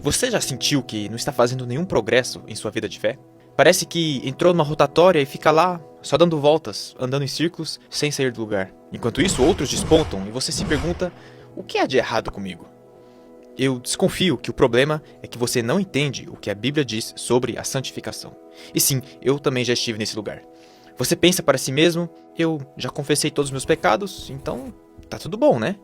Você já sentiu que não está fazendo nenhum progresso em sua vida de fé? Parece que entrou numa rotatória e fica lá, só dando voltas, andando em círculos, sem sair do lugar. Enquanto isso, outros despontam e você se pergunta: o que há de errado comigo? Eu desconfio que o problema é que você não entende o que a Bíblia diz sobre a santificação. E sim, eu também já estive nesse lugar. Você pensa para si mesmo: eu já confessei todos os meus pecados, então tá tudo bom, né?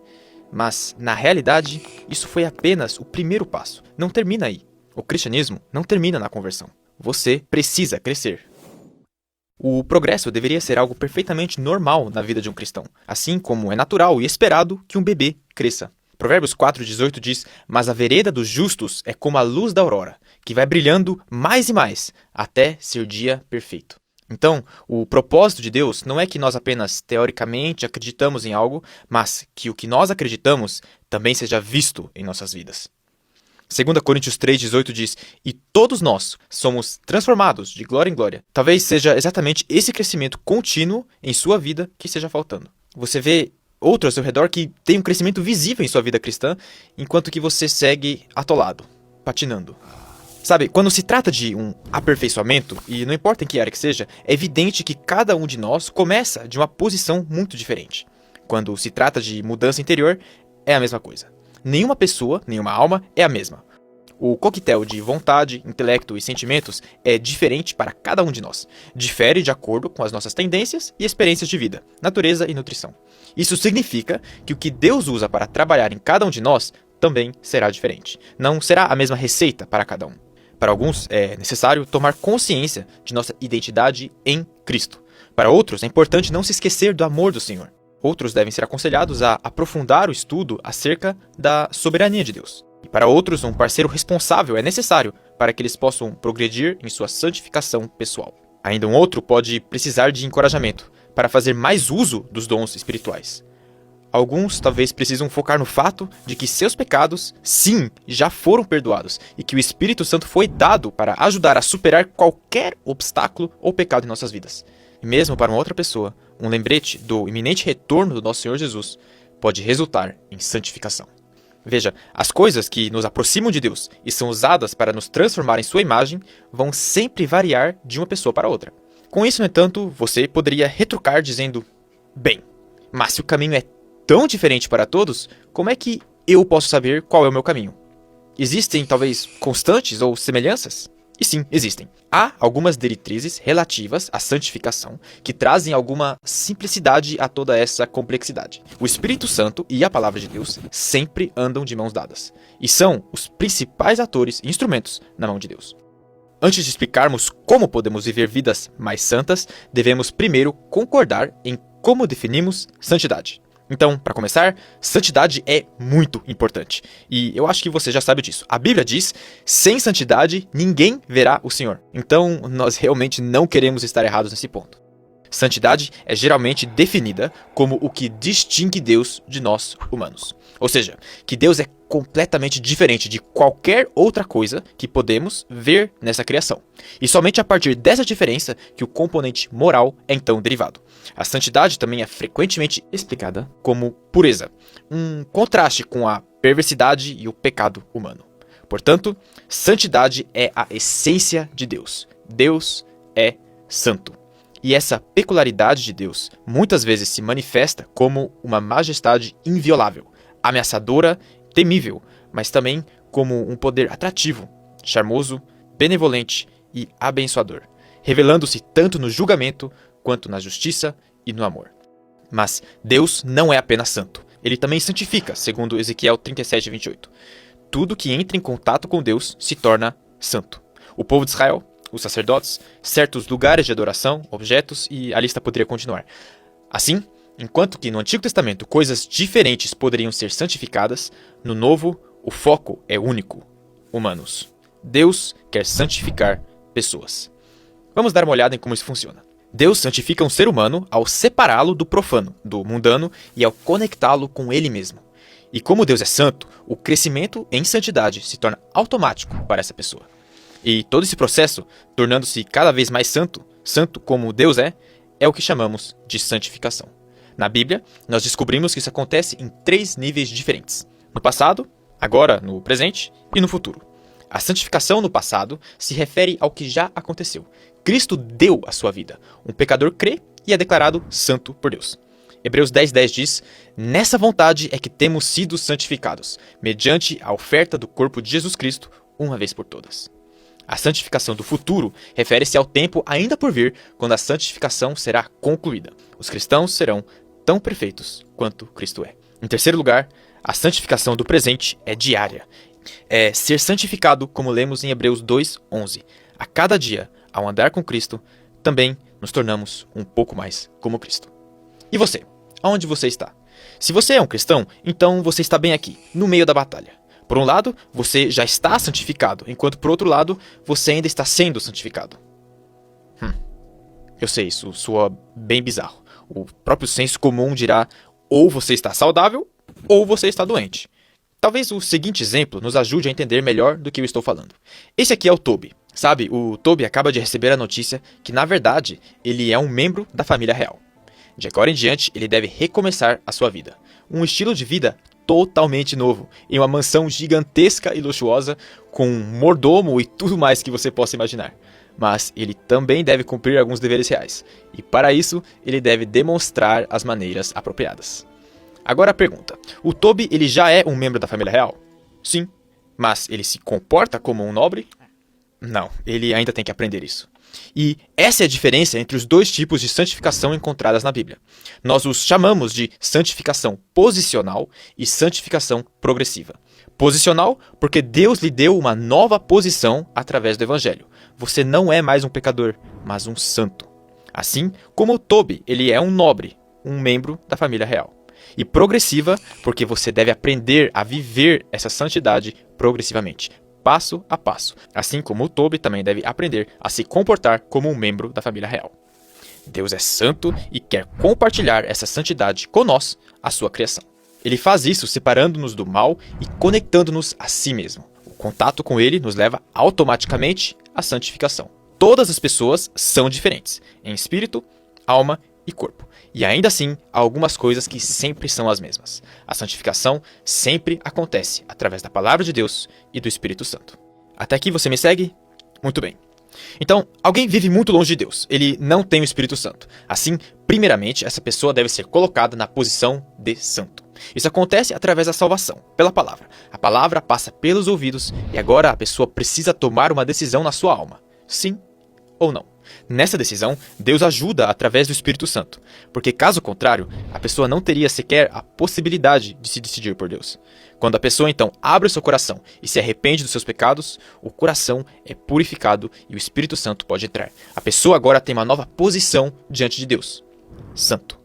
Mas, na realidade, isso foi apenas o primeiro passo. Não termina aí. O cristianismo não termina na conversão. Você precisa crescer. O progresso deveria ser algo perfeitamente normal na vida de um cristão, assim como é natural e esperado que um bebê cresça. Provérbios 4,18 diz: mas a vereda dos justos é como a luz da aurora, que vai brilhando mais e mais, até ser dia perfeito. Então, o propósito de Deus não é que nós apenas teoricamente acreditamos em algo, mas que o que nós acreditamos também seja visto em nossas vidas. 2 Coríntios 3,18 diz: e todos nós somos transformados de glória em glória. Talvez seja exatamente esse crescimento contínuo em sua vida que esteja faltando. Você vê outros ao seu redor que têm um crescimento visível em sua vida cristã, enquanto que você segue atolado, patinando. Sabe, quando se trata de um aperfeiçoamento, e não importa em que área que seja, é evidente que cada um de nós começa de uma posição muito diferente. Quando se trata de mudança interior, é a mesma coisa. Nenhuma pessoa, nenhuma alma é a mesma. O coquetel de vontade, intelecto e sentimentos é diferente para cada um de nós. Difere de acordo com as nossas tendências e experiências de vida, natureza e nutrição. Isso significa que o que Deus usa para trabalhar em cada um de nós também será diferente. Não será a mesma receita para cada um. Para alguns, é necessário tomar consciência de nossa identidade em Cristo. Para outros, é importante não se esquecer do amor do Senhor. Outros devem ser aconselhados a aprofundar o estudo acerca da soberania de Deus. E para outros, um parceiro responsável é necessário para que eles possam progredir em sua santificação pessoal. Ainda um outro pode precisar de encorajamento para fazer mais uso dos dons espirituais. Alguns talvez precisam focar no fato de que seus pecados, sim, já foram perdoados e que o Espírito Santo foi dado para ajudar a superar qualquer obstáculo ou pecado em nossas vidas. E mesmo para uma outra pessoa, um lembrete do iminente retorno do nosso Senhor Jesus pode resultar em santificação. Veja, as coisas que nos aproximam de Deus e são usadas para nos transformar em sua imagem vão sempre variar de uma pessoa para outra. Com isso, no entanto, você poderia retrucar dizendo: bem, mas se o caminho é tão diferente para todos, como é que eu posso saber qual é o meu caminho? Existem, talvez, constantes ou semelhanças? E sim, existem. Há algumas diretrizes relativas à santificação que trazem alguma simplicidade a toda essa complexidade. O Espírito Santo e a Palavra de Deus sempre andam de mãos dadas, e são os principais atores e instrumentos na mão de Deus. Antes de explicarmos como podemos viver vidas mais santas, devemos primeiro concordar em como definimos santidade. Então, para começar, santidade é muito importante. E eu acho que você já sabe disso. A Bíblia diz: sem santidade, ninguém verá o Senhor. Então, nós realmente não queremos estar errados nesse ponto. Santidade é geralmente definida como o que distingue Deus de nós humanos. Ou seja, que Deus é completamente diferente de qualquer outra coisa que podemos ver nessa criação. E somente a partir dessa diferença que o componente moral é então derivado. A santidade também é frequentemente explicada como pureza, um contraste com a perversidade e o pecado humano. Portanto, santidade é a essência de Deus. Deus é santo. E essa peculiaridade de Deus muitas vezes se manifesta como uma majestade inviolável, ameaçadora, temível, mas também como um poder atrativo, charmoso, benevolente e abençoador, revelando-se tanto no julgamento quanto na justiça e no amor. Mas Deus não é apenas santo, ele também santifica, segundo Ezequiel 37:28. Tudo que entra em contato com Deus se torna santo. O povo de Israel, os sacerdotes, certos lugares de adoração, objetos, e a lista poderia continuar. Assim, enquanto que no Antigo Testamento coisas diferentes poderiam ser santificadas, no Novo o foco é único: humanos. Deus quer santificar pessoas. Vamos dar uma olhada em como isso funciona. Deus santifica um ser humano ao separá-lo do profano, do mundano, e ao conectá-lo com ele mesmo. E como Deus é santo, o crescimento em santidade se torna automático para essa pessoa. E todo esse processo, tornando-se cada vez mais santo, santo como Deus é o que chamamos de santificação. Na Bíblia, nós descobrimos que isso acontece em 3 níveis diferentes: no passado, agora no presente e no futuro. A santificação no passado se refere ao que já aconteceu. Cristo deu a sua vida. Um pecador crê e é declarado santo por Deus. Hebreus 10:10 diz: nessa vontade é que temos sido santificados, mediante a oferta do corpo de Jesus Cristo, uma vez por todas. A santificação do futuro refere-se ao tempo ainda por vir, quando a santificação será concluída. Os cristãos serão tão perfeitos quanto Cristo é. Em terceiro lugar, a santificação do presente é diária. É ser santificado, como lemos em Hebreus 2:11. A cada dia, ao andar com Cristo, também nos tornamos um pouco mais como Cristo. E você? Aonde você está? Se você é um cristão, então você está bem aqui, no meio da batalha. Por um lado, você já está santificado, enquanto por outro lado, você ainda está sendo santificado. Eu sei, isso soa bem bizarro. O próprio senso comum dirá: ou você está saudável, ou você está doente. Talvez o seguinte exemplo nos ajude a entender melhor do que eu estou falando. Esse aqui é o Toby. Sabe, o Toby acaba de receber a notícia que, na verdade, ele é um membro da família real. De agora em diante, ele deve recomeçar a sua vida. Um estilo de vida totalmente novo, em uma mansão gigantesca e luxuosa, com um mordomo e tudo mais que você possa imaginar. Mas ele também deve cumprir alguns deveres reais. E para isso, ele deve demonstrar as maneiras apropriadas. Agora a pergunta: o Toby ele já é um membro da família real? Sim. Mas ele se comporta como um nobre? Não, ele ainda tem que aprender isso. E essa é a diferença entre os dois tipos de santificação encontradas na Bíblia. Nós os chamamos de santificação posicional e santificação progressiva. Posicional porque Deus lhe deu uma nova posição através do Evangelho. Você não é mais um pecador, mas um santo. Assim como o Toby, ele é um nobre, um membro da família real. E progressiva porque você deve aprender a viver essa santidade progressivamente, passo a passo, assim como o Toby também deve aprender a se comportar como um membro da família real. Deus é santo e quer compartilhar essa santidade com nós, a sua criação. Ele faz isso separando-nos do mal e conectando-nos a si mesmo. O contato com ele nos leva automaticamente à santificação. Todas as pessoas são diferentes, em espírito, alma e corpo. E ainda assim, há algumas coisas que sempre são as mesmas. A santificação sempre acontece através da palavra de Deus e do Espírito Santo. Até aqui você me segue? Muito bem. Então, alguém vive muito longe de Deus. Ele não tem o Espírito Santo. Assim, primeiramente, essa pessoa deve ser colocada na posição de santo. Isso acontece através da salvação, pela palavra. A palavra passa pelos ouvidos e agora a pessoa precisa tomar uma decisão na sua alma. Sim ou não? Nessa decisão, Deus ajuda através do Espírito Santo, porque caso contrário, a pessoa não teria sequer a possibilidade de se decidir por Deus. Quando a pessoa então abre o seu coração e se arrepende dos seus pecados, o coração é purificado e o Espírito Santo pode entrar. A pessoa agora tem uma nova posição diante de Deus: santo.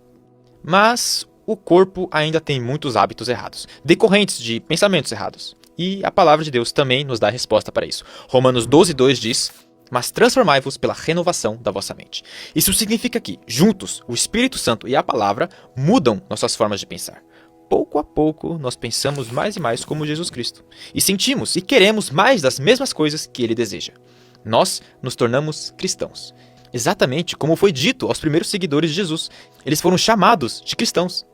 Mas o corpo ainda tem muitos hábitos errados, decorrentes de pensamentos errados. E a palavra de Deus também nos dá a resposta para isso. Romanos 12:2 diz: mas transformai-vos pela renovação da vossa mente. Isso significa que, juntos, o Espírito Santo e a palavra mudam nossas formas de pensar. Pouco a pouco, nós pensamos mais e mais como Jesus Cristo. E sentimos e queremos mais das mesmas coisas que ele deseja. Nós nos tornamos cristãos. Exatamente como foi dito aos primeiros seguidores de Jesus. Eles foram chamados de cristãos.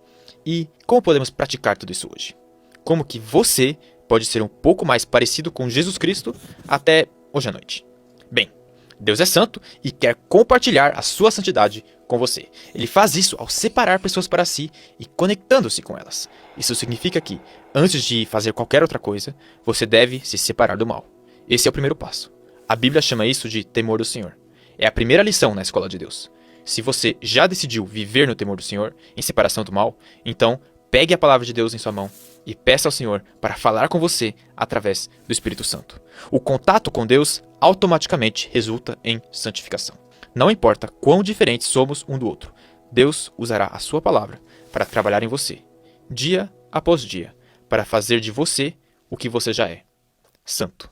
E como podemos praticar tudo isso hoje? Como que você pode ser um pouco mais parecido com Jesus Cristo até hoje à noite? Bem, Deus é santo e quer compartilhar a sua santidade com você. Ele faz isso ao separar pessoas para si e conectando-se com elas. Isso significa que, antes de fazer qualquer outra coisa, você deve se separar do mal. Esse é o primeiro passo. A Bíblia chama isso de temor do Senhor. É a primeira lição na escola de Deus. Se você já decidiu viver no temor do Senhor, em separação do mal, então pegue a palavra de Deus em sua mão e peça ao Senhor para falar com você através do Espírito Santo. O contato com Deus automaticamente resulta em santificação. Não importa quão diferentes somos um do outro, Deus usará a sua palavra para trabalhar em você, dia após dia, para fazer de você o que você já é: santo.